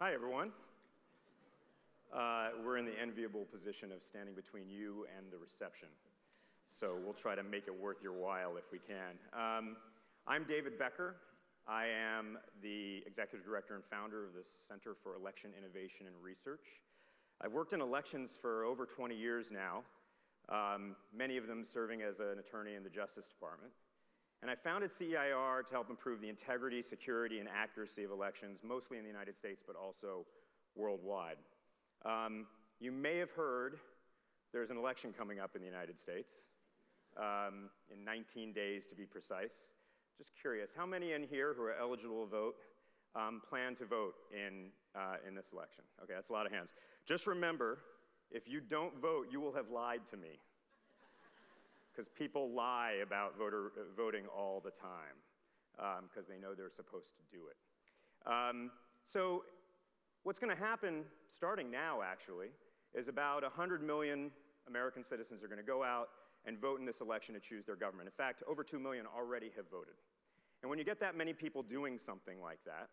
Hi, everyone. We're in the enviable position of standing between you and the reception. So we'll try to make it worth your while if we can. I'm David Becker. I am the executive director and founder of the Center for Election Innovation and Research. I've worked in elections for over 20 years now, many of them serving as an attorney in the Justice Department. And I founded CEIR to help improve the integrity, security, and accuracy of elections, mostly in the United States, but also worldwide. You may have heard there's an election coming up in the United States, in 19 days to be precise. Just curious, how many in here who are eligible to vote plan to vote in this election? Okay, that's a lot of hands. Just remember, if you don't vote, you will have lied to me. Because people lie about voting all the time because they know they're supposed to do it. So what's going to happen, starting now actually, is about 100 million American citizens are going to go out and vote in this election to choose their government. In fact, over 2 million already have voted. And when you get that many people doing something like that,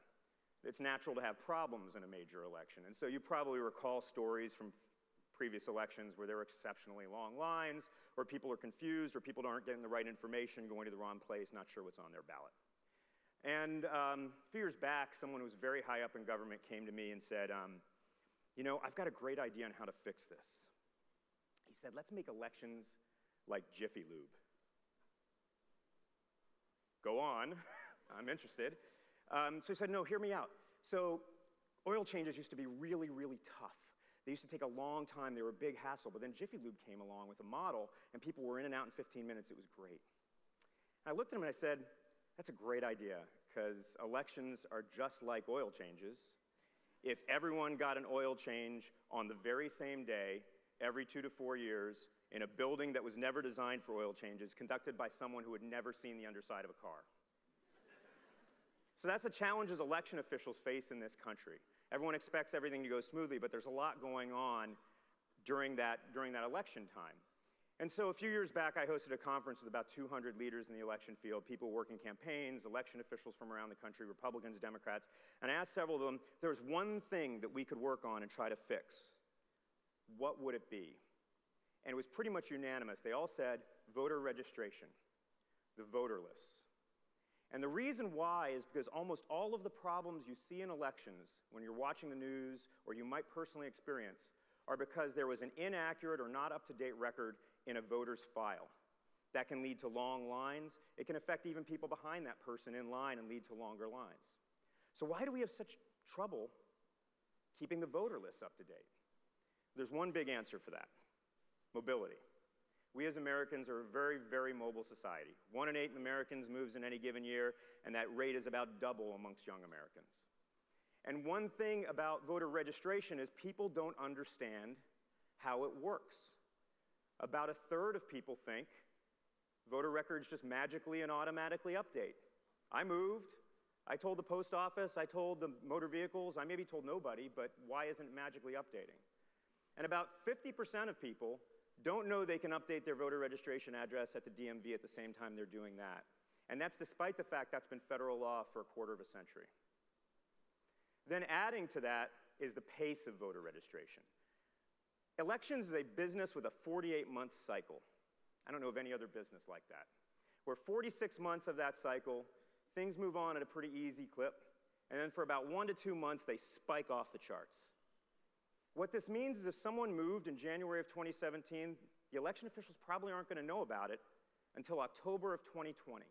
it's natural to have problems in a major election. And so you probably recall stories from previous elections where there were exceptionally long lines, or people are confused, or people aren't getting the right information, going to the wrong place, not sure what's on their ballot. And a few years back, someone who was very high up in government came to me and said, you know, I've got a great idea on how to fix this. He said, let's make elections like Jiffy Lube. Go on, I'm interested. So he said, no, hear me out. So oil changes used to be really, really tough. They used to take a long time, they were a big hassle, but then Jiffy Lube came along with a model, and people were in and out in 15 minutes, it was great. And I looked at him and I said, that's a great idea, because elections are just like oil changes. If everyone got an oil change on the very same day, every 2 to 4 years, in a building that was never designed for oil changes, conducted by someone who had never seen the underside of a car. So that's the challenges election officials face in this country. Everyone expects everything to go smoothly, but there's a lot going on during that election time. And so a few years back, I hosted a conference with about 200 leaders in the election field, people working campaigns, election officials from around the country, Republicans, Democrats, and I asked several of them, if there was one thing that we could work on and try to fix, what would it be? And it was pretty much unanimous. They all said voter registration, the voter lists. And the reason why is because almost all of the problems you see in elections when you're watching the news or you might personally experience are because there was an inaccurate or not up-to-date record in a voter's file. That can lead to long lines. It can affect even people behind that person in line and lead to longer lines. So why do we have such trouble keeping the voter lists up to date? There's one big answer for that: mobility. We as Americans are a very, very mobile society. 1 in 8 Americans moves in any given year, and that rate is about double amongst young Americans. And one thing about voter registration is people don't understand how it works. About a third of people think voter records just magically and automatically update. I moved, I told the post office, I told the motor vehicles, I maybe told nobody, but why isn't it magically updating? And about 50% of people don't know they can update their voter registration address at the DMV at the same time they're doing that. And that's despite the fact that's been federal law for a quarter of a century. Then adding to that is the pace of voter registration. Elections is a business with a 48-month cycle. I don't know of any other business like that, where 46 months of that cycle, things move on at a pretty easy clip, and then for about 1 to 2 months, they spike off the charts. What this means is if someone moved in January of 2017, the election officials probably aren't going to know about it until October of 2020.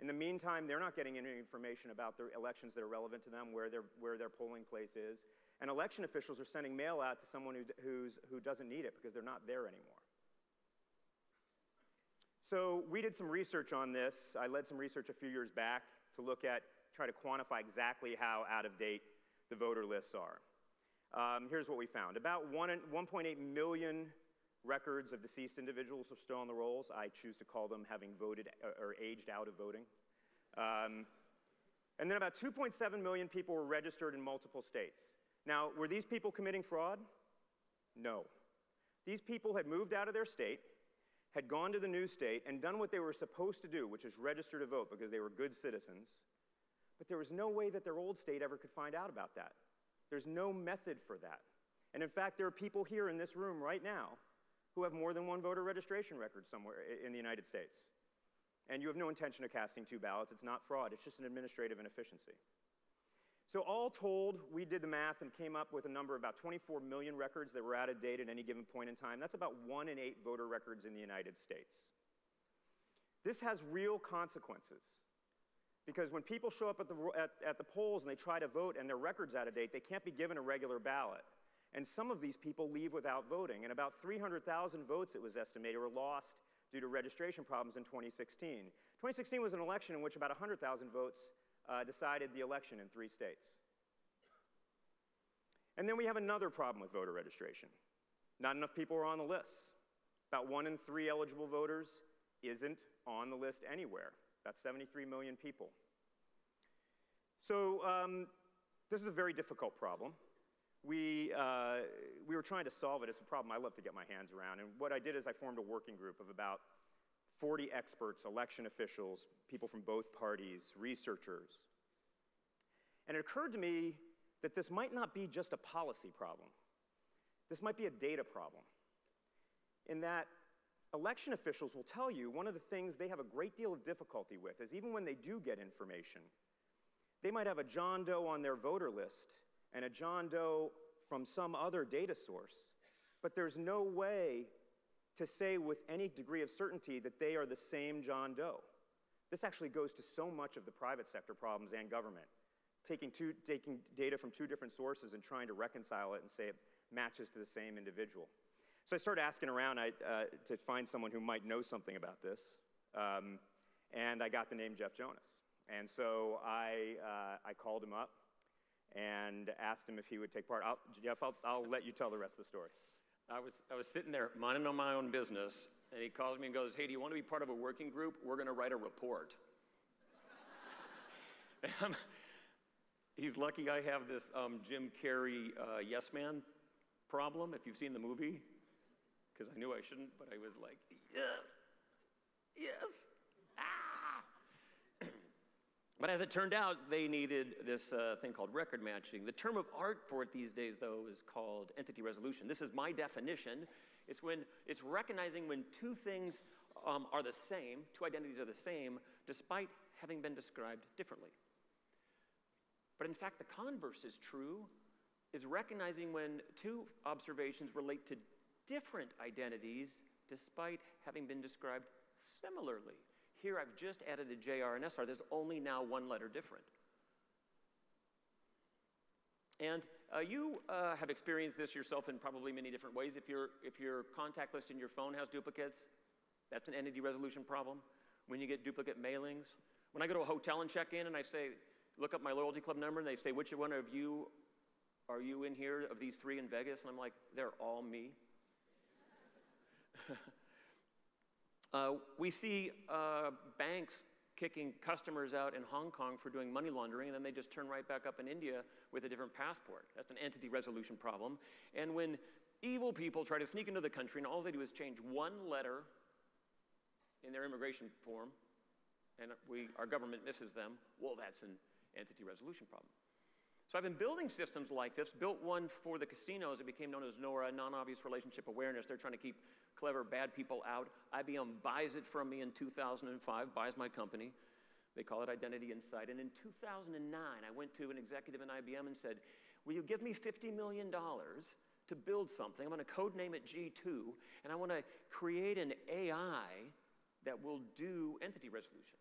In the meantime, they're not getting any information about the elections that are relevant to them, where their polling place is, and election officials are sending mail out to someone who doesn't need it because they're not there anymore. So we did some research on this. I led some research a few years back to try to quantify exactly how out of date the voter lists are. Here's what we found. About 1.8 million records of deceased individuals are still on the rolls. I choose to call them having voted or aged out of voting. And then about 2.7 million people were registered in multiple states. Now, were these people committing fraud? No. These people had moved out of their state, had gone to the new state, and done what they were supposed to do, which is register to vote because they were good citizens. But there was no way that their old state ever could find out about that. There's no method for that. And in fact, there are people here in this room right now who have more than one voter registration record somewhere in the United States. And you have no intention of casting 2 ballots. It's not fraud. It's just an administrative inefficiency. So all told, we did the math and came up with a number of about 24 million records that were out of date at any given point in time. That's about 1 in 8 voter records in the United States. This has real consequences. Because when people show up at the polls and they try to vote and their record's out of date, they can't be given a regular ballot. And some of these people leave without voting. And about 300,000 votes, it was estimated, were lost due to registration problems in 2016. 2016 was an election in which about 100,000 votes decided the election in 3 states. And then we have another problem with voter registration. Not enough people are on the lists. About 1 in 3 eligible voters isn't on the list anywhere. About 73 million people. So this is a very difficult problem. We were trying to solve it. It's a problem I love to get my hands around. And what I did is I formed a working group of about 40 experts, election officials, people from both parties, researchers. And it occurred to me that this might not be just a policy problem. This might be a data problem. In that election officials will tell you one of the things they have a great deal of difficulty with is even when they do get information, they might have a John Doe on their voter list and a John Doe from some other data source, but there's no way to say with any degree of certainty that they are the same John Doe. This actually goes to so much of the private sector problems and government, taking data from 2 different sources and trying to reconcile it and say it matches to the same individual. So I started asking around to find someone who might know something about this, and I got the name Jeff Jonas. And so I called him up and asked him if he would take part. Jeff, I'll let you tell the rest of the story. I was sitting there minding on my own business, and he calls me and goes, "Hey, do you want to be part of a working group? We're going to write a report." He's lucky I have this Jim Carrey yes man problem, if you've seen the movie, because I knew I shouldn't, but I was like, yeah, yes, ah. But as it turned out, they needed this thing called record matching. The term of art for it these days, though, is called entity resolution. This is my definition. It's recognizing when 2 things are the same, 2 identities are the same, despite having been described differently. But in fact, the converse is true, is recognizing when 2 observations relate to different identities despite having been described similarly. Here I've just added a JR and SR. There's only now 1 letter different. And you have experienced this yourself in probably many different ways. If your contact list in your phone has duplicates, that's an entity resolution problem. When you get duplicate mailings. When I go to a hotel and check in and I say, look up my loyalty club number, and they say, which one of you are you in here of these 3 in Vegas? And I'm like, they're all me. We see banks kicking customers out in Hong Kong for doing money laundering, and then they just turn right back up in India with a different passport. That's an entity resolution problem. And when evil people try to sneak into the country and all they do is change 1 letter in their immigration form, and our government misses them, well, that's an entity resolution problem. So I've been building systems like this, built one for the casinos. It became known as NORA, non-obvious relationship awareness. They're trying to keep clever, bad people out. IBM buys it from me in 2005, buys my company. They call it Identity Insight. And in 2009, I went to an executive in IBM and said, will you give me $50 million to build something? I'm going to code name it G2, and I want to create an AI that will do entity resolution.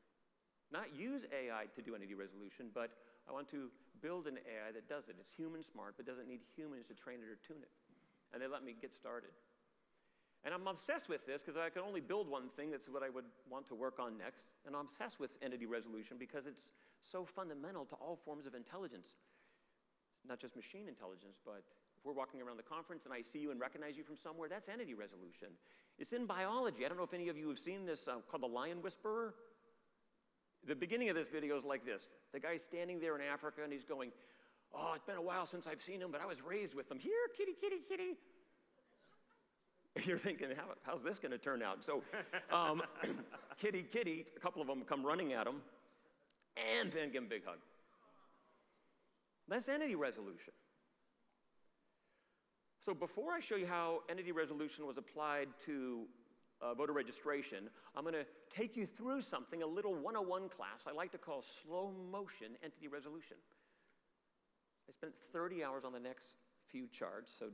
Not use AI to do entity resolution, but I want to build an AI that does it. It's human smart, but doesn't need humans to train it or tune it. And they let me get started. And I'm obsessed with this because I can only build one thing. That's what I would want to work on next. And I'm obsessed with entity resolution because it's so fundamental to all forms of intelligence. Not just machine intelligence, but if we're walking around the conference and I see you and recognize you from somewhere, that's entity resolution. It's in biology. I don't know if any of you have seen this called the lion whisperer. The beginning of this video is like this. The guy's standing there in Africa and he's going, oh, it's been a while since I've seen him, but I was raised with them. Here, kitty, kitty, kitty. You're thinking, how's this going to turn out? So kitty, kitty, a couple of them come running at him and then give him a big hug. That's entity resolution. So before I show you how entity resolution was applied to voter registration, I'm going to take you through something, a little 101 class I like to call slow motion entity resolution. I spent 30 hours on the next few charts, so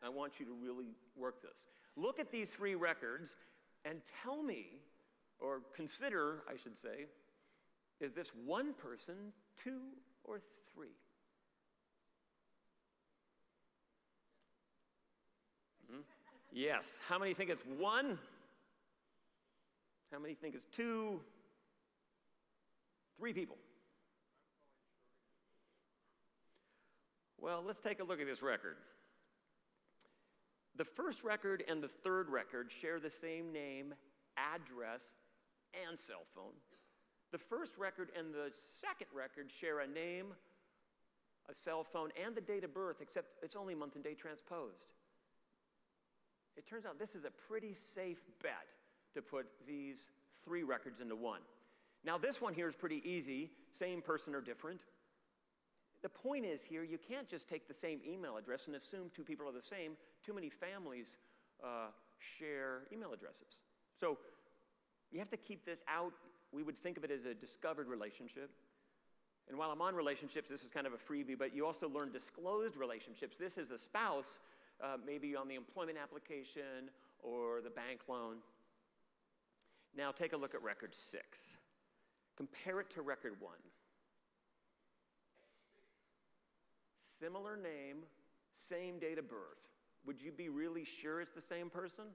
I want you to really work this. Look at these 3 records and tell me, or consider, I should say, is this 1 person, 2, or 3? Yes. How many think it's 1? How many think it's 2? 3 people. Well, let's take a look at this record. The first record and the third record share the same name, address, and cell phone. The first record and the second record share a name, a cell phone, and the date of birth, except it's only month and day transposed. It turns out this is a pretty safe bet to put these 3 records into 1. Now this one here is pretty easy, same person or different. The point is here, you can't just take the same email address and assume 2 people are the same. Too many families share email addresses. So you have to keep this out. We would think of it as a discovered relationship. And while I'm on relationships, this is kind of a freebie, but you also learn disclosed relationships. This is the spouse, maybe on the employment application or the bank loan. Now take a look at record 6. Compare it to record 1. Similar name, same date of birth. Would you be really sure it's the same person?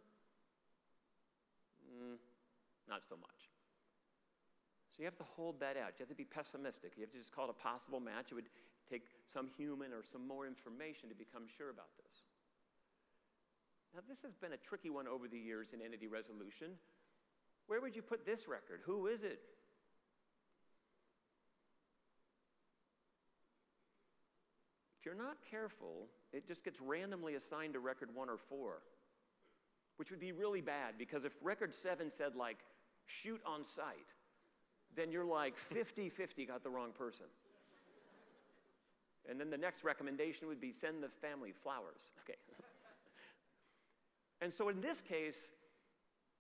Not so much. So you have to hold that out. You have to be pessimistic. You have to just call it a possible match. It would take some human or some more information to become sure about this. Now this has been a tricky one over the years in entity resolution. Where would you put this record? Who is it? If you're not careful, it just gets randomly assigned to record 1 or 4, which would be really bad, because if record 7 said, like, shoot on sight, then you're like 50-50 got the wrong person. And then the next recommendation would be send the family flowers. Okay. And so in this case,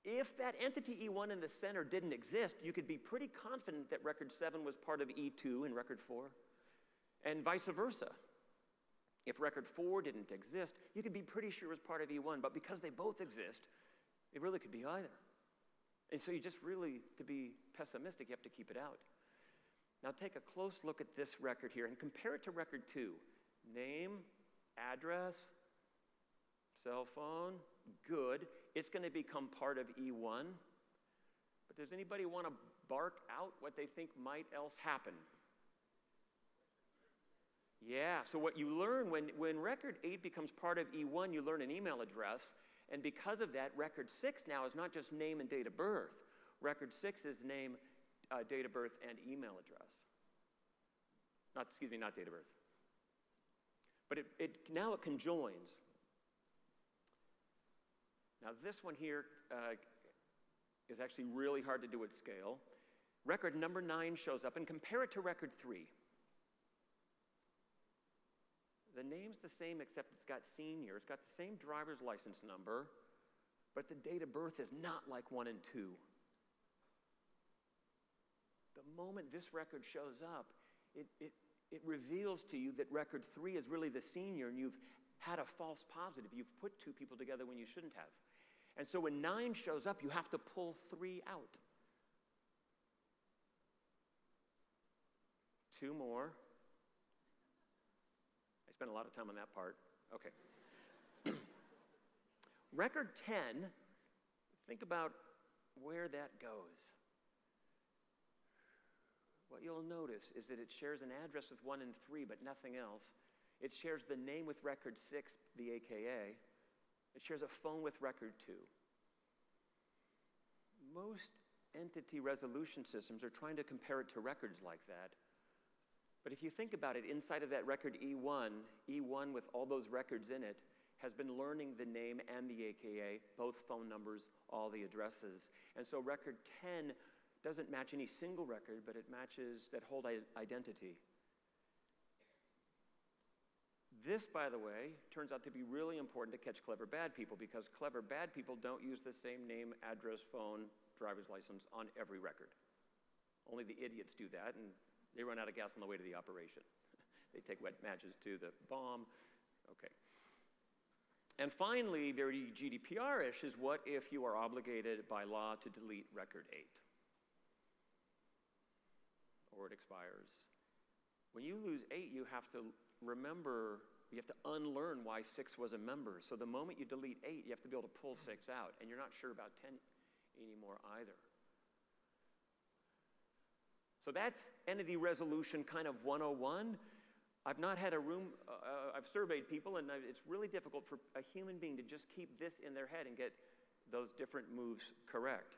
if that entity E1 in the center didn't exist, you could be pretty confident that record 7 was part of E2 in record 4, and vice versa. If record 4 didn't exist, you could be pretty sure it was part of E1, but because they both exist, it really could be either. And so you just really, to be pessimistic, you have to keep it out. Now take a close look at this record here and compare it to record 2. Name, address, cell phone, good. It's going to become part of E1. But does anybody want to bark out what they think might else happen? Yeah, so what you learn when record 8 becomes part of E1, you learn an email address, and because of that, record 6 now is not just name and date of birth. Record 6 is name, date of birth, and email address. Not date of birth. But now it conjoins. Now this one here is actually really hard to do at scale. Record number 9 shows up, and compare it to record 3. The name's the same, except it's got senior. It's got the same driver's license number, but the date of birth is not like 1 and 2. The moment this record shows up, it reveals to you that record 3 is really the senior, and you've had a false positive. You've put 2 people together when you shouldn't have. And so when 9 shows up, you have to pull 3 out. 2 more. I spent a lot of time on that part. Okay. Record 10, think about where that goes. What you'll notice is that it shares an address with 1 and 3, but nothing else. It shares the name with record 6, the AKA. It shares a phone with record 2. Most entity resolution systems are trying to compare it to records like that. But if you think about it, inside of that record E1 with all those records in it, has been learning the name and the AKA, both phone numbers, all the addresses. And so record 10 doesn't match any single record, but it matches that whole identity. This, by the way, turns out to be really important to catch clever bad people, because clever bad people don't use the same name, address, phone, driver's license on every record. Only the idiots do that, and they run out of gas on the way to the operation. They take wet matches to the bomb. Okay. And finally, very GDPR-ish, is what if you are obligated by law to delete record 8? Or it expires. When you lose 8, you have to remember, you have to unlearn why 6 was a member. So the moment you delete 8, you have to be able to pull 6 out, and you're not sure about 10 anymore either. So that's entity resolution kind of 101. I've not had a room, I've surveyed people, and it's really difficult for a human being to just keep this in their head and get those different moves correct.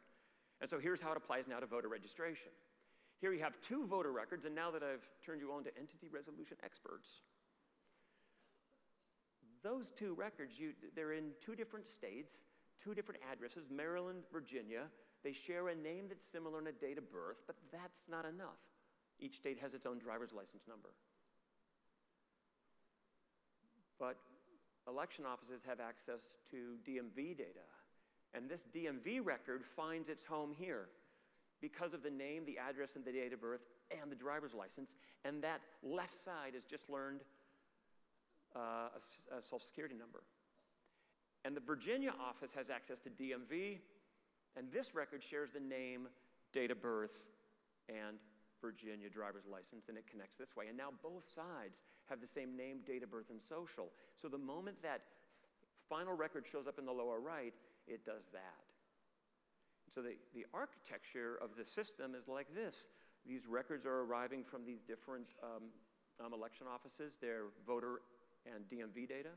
And so here's how it applies now to voter registration. Here you have 2 voter records, and now that I've turned you on to entity resolution experts, those 2 records, they're in 2 different states, 2 different addresses, Maryland, Virginia. They share a name that's similar and a date of birth, but that's not enough. Each state has its own driver's license number. But election offices have access to DMV data, and this DMV record finds its home here because of the name, the address, and the date of birth, and the driver's license, and that left side has just learned a Social Security number. And the Virginia office has access to DMV, and this record shares the name, date of birth, and Virginia driver's license, and it connects this way. And now both sides have the same name, date of birth, and social. So the moment that final record shows up in the lower right, it does that. So the architecture of the system is like this. These records are arriving from these different election offices, their voter and DMV data.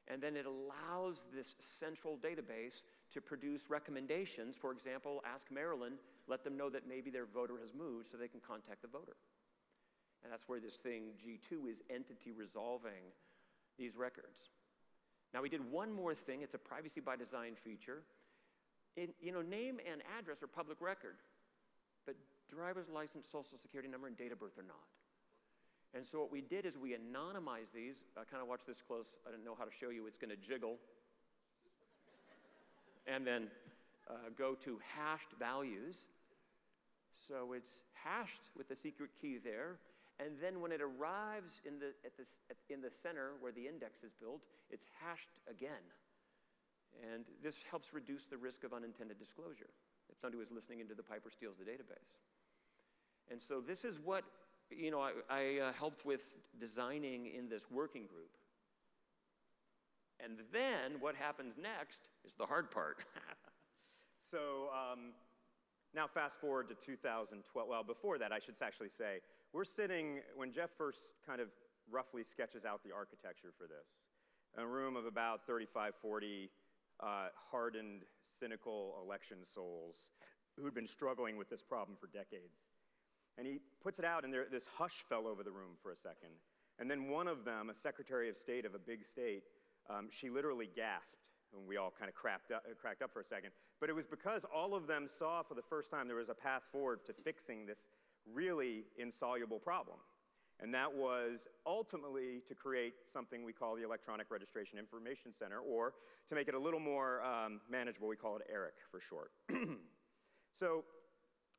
And then it allows this central database to produce recommendations. For example, ask Maryland, let them know that maybe their voter has moved so they can contact the voter. And that's where this thing, G2, is entity resolving these records. Now we did one more thing. It's a privacy by design feature. Name and address are public record, but driver's license, social security number, and date of birth are not. And so what we did is we anonymized these. Kind of watch this close. I don't know how to show you. It's going to jiggle. And then go to hashed values. So it's hashed with the secret key there. And then when it arrives in the center where the index is built, it's hashed again. And this helps reduce the risk of unintended disclosure if somebody was listening into the pipe or steals the database. And so this is what I helped with designing in this working group. And then what happens next is the hard part. So now fast forward to 2012. Well, before that, I should actually say, we're sitting, when Jeff first kind of roughly sketches out the architecture for this, in a room of about 35, 40 hardened, cynical election souls who'd been struggling with this problem for decades. And he puts it out, and this hush fell over the room for a second. And then one of them, a Secretary of State of a big state, she literally gasped, and we all kind of cracked up for a second. But it was because all of them saw for the first time there was a path forward to fixing this really insoluble problem. And that was ultimately to create something we call the Electronic Registration Information Center, or to make it a little more manageable, we call it ERIC for short. So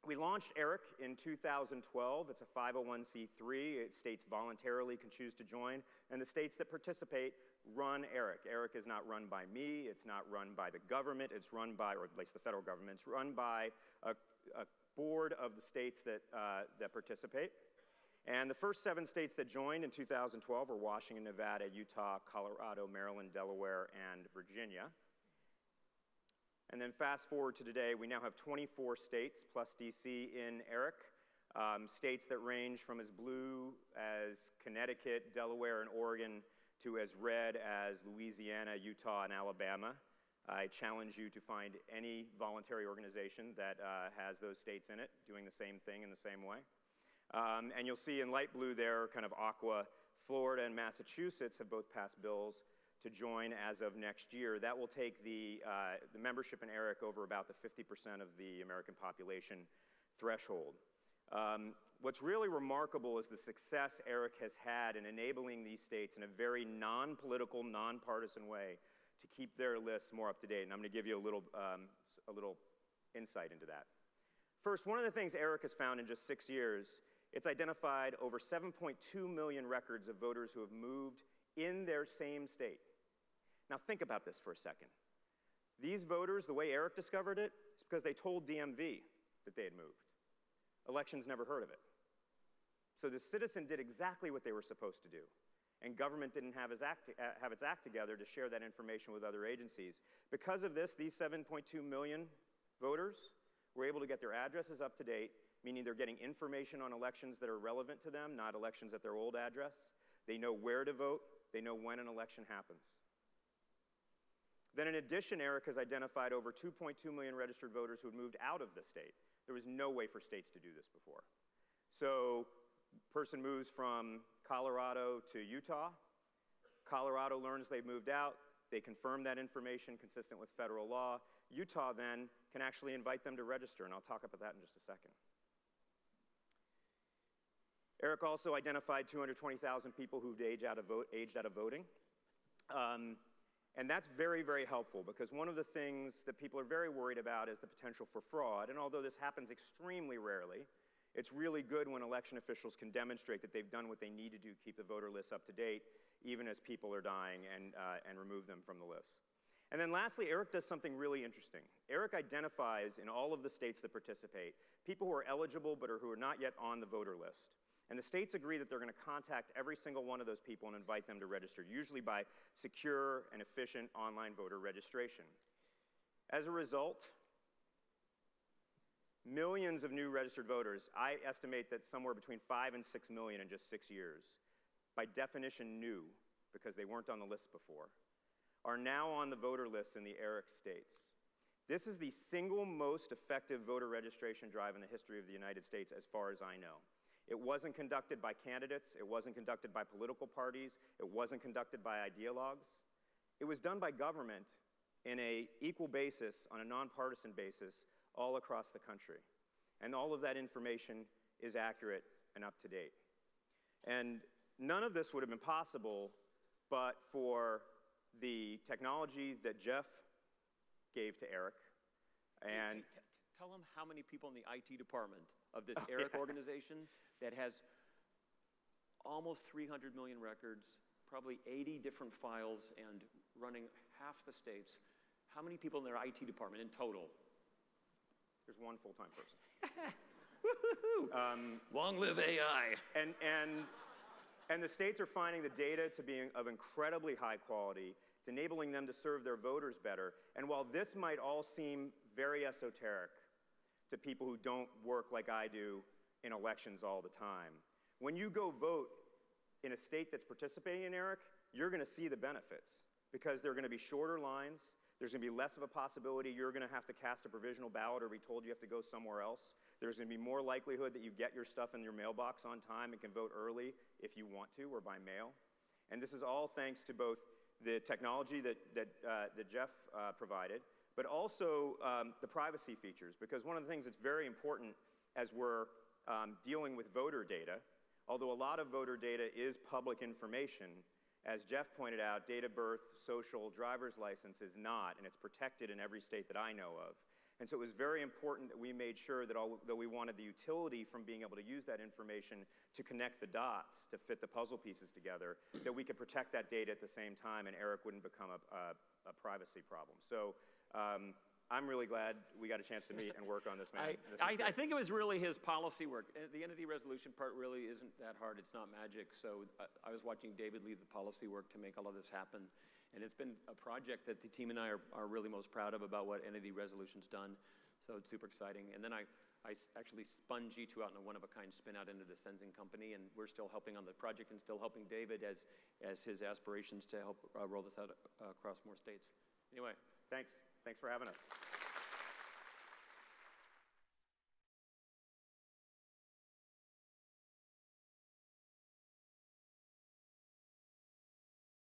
we launched ERIC in 2012. It's a 501c3. States voluntarily can choose to join, and the states that participate run ERIC. ERIC is not run by me. It's not run by the government. It's run by, or at least the federal government, it's run by a board of the states that participate. And the first 7 states that joined in 2012 were Washington, Nevada, Utah, Colorado, Maryland, Delaware, and Virginia. And then fast forward to today, we now have 24 states plus DC in ERIC. States that range from as blue as Connecticut, Delaware, and Oregon to as red as Louisiana, Utah, and Alabama. I challenge you to find any voluntary organization that has those states in it doing the same thing in the same way. And you'll see in light blue there, kind of aqua, Florida and Massachusetts have both passed bills to join as of next year. That will take the membership in ERIC over about the 50% of the American population threshold. what's really remarkable is the success Eric has had in enabling these states in a very non-political, non-partisan way to keep their lists more up to date. And I'm going to give you a little insight into that. First, one of the things Eric has found in just 6 years, it's identified over 7.2 million records of voters who have moved in their same state. Now think about this for a second. These voters, the way Eric discovered it, is because they told DMV that they had moved. Elections never heard of it. So the citizen did exactly what they were supposed to do. And government didn't have its act together to share that information with other agencies. Because of this, these 7.2 million voters were able to get their addresses up to date, meaning they're getting information on elections that are relevant to them, not elections at their old address. They know where to vote. They know when an election happens. Then in addition, Eric has identified over 2.2 million registered voters who had moved out of the state. There was no way for states to do this before. So person moves from Colorado to Utah. Colorado learns they've moved out. They confirm that information consistent with federal law. Utah then can actually invite them to register, and I'll talk about that in just a second. Eric also identified 220,000 people who've aged out of voting. And that's very, very helpful because one of the things that people are very worried about is the potential for fraud. And although this happens extremely rarely, it's really good when election officials can demonstrate that they've done what they need to do to keep the voter lists up to date, even as people are dying, and remove them from the list. And then lastly, Eric does something really interesting. Eric identifies in all of the states that participate people who are eligible but who are not yet on the voter list. And the states agree that they're going to contact every single one of those people and invite them to register, usually by secure and efficient online voter registration. As a result, millions of new registered voters, I estimate that somewhere between 5 and 6 million in just 6 years, by definition new, because they weren't on the list before, are now on the voter list in the Eric states. This is the single most effective voter registration drive in the history of the United States, as far as I know. It wasn't conducted by candidates. It wasn't conducted by political parties. It wasn't conducted by ideologues. It was done by government in an equal basis, on a nonpartisan basis, all across the country. And all of that information is accurate and up to date. And none of this would have been possible but for the technology that Jeff gave to Eric. And tell them how many people in the IT department of this Eric organization that has almost 300 million records, probably 80 different files, and running half the states. How many people in their IT department in total? There's one full-time person. Woo-hoo-hoo. Long live AI. And the states are finding the data to be of incredibly high quality. It's enabling them to serve their voters better. And while this might all seem very esoteric to people who don't work like I do in elections all the time, when you go vote in a state that's participating in Eric, you're going to see the benefits because there are going to be shorter lines. There's going to be less of a possibility you're going to have to cast a provisional ballot or be told you have to go somewhere else. There's going to be more likelihood that you get your stuff in your mailbox on time and can vote early if you want to or by mail. And this is all thanks to both the technology that Jeff provided, but also the privacy features, because one of the things that's very important as we're dealing with voter data, although a lot of voter data is public information, as Jeff pointed out, date of birth, social, driver's license is not, and it's protected in every state that I know of. And so it was very important that we made sure that although we wanted the utility from being able to use that information to connect the dots, to fit the puzzle pieces together, that we could protect that data at the same time and Eric wouldn't become a privacy problem. So I'm really glad we got a chance to meet and work on this, man. I think it was really his policy work. The entity resolution part really isn't that hard. It's not magic. So I was watching David lead the policy work to make all of this happen. And it's been a project that the team and I are really most proud of about what entity resolution's done. So it's super exciting. And then I actually spun G2 out in a one-of-a-kind spin-out into the Senzing company, and we're still helping on the project and still helping David as his aspirations to help roll this out across more states. Anyway. Thanks for having us.